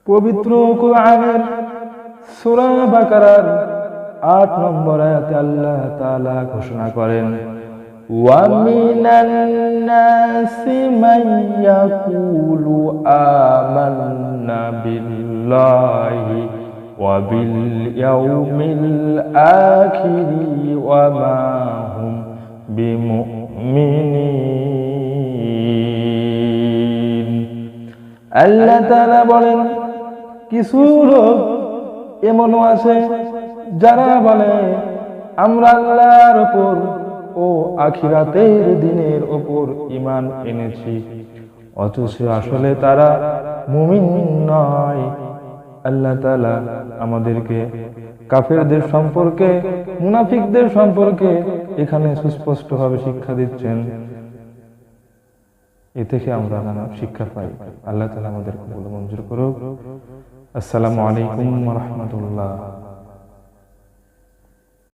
পবিত্র কুরআনের সূরা বাকারার ৮ নম্বর আয়াতে আল্লাহ তাআলা ঘোষণা করেন, ওয়া মিনান নাসি মান ইয়াকুলু আমান্না বিল্লাহি ওয়া বিল ইয়াউমিল আখিরি ওয়া মা হুম বিমুমিনিন। আল্লাহ তাআলা বলেন, কিছু লোক এমনও আছে যারা বলে আমরা আল্লাহর উপর ও আখিরাতের দিনের উপর ঈমান এনেছি, অথচ আসলে তারা মুমিন নয়। আল্লাহ তাআলা আমাদেরকে কাফেরদের সম্পর্কে, মুনাফিকদের সম্পর্কে এখানে সুস্পষ্টভাবে শিক্ষা দিচ্ছেন। এ থেকে আমরা নানা শিক্ষা পাই। আল্লাহ তাআলা আমাদের কবুল মঞ্জুর করুক। আসসালামু আলাইকুম ওয়া রাহমাতুল্লাহ।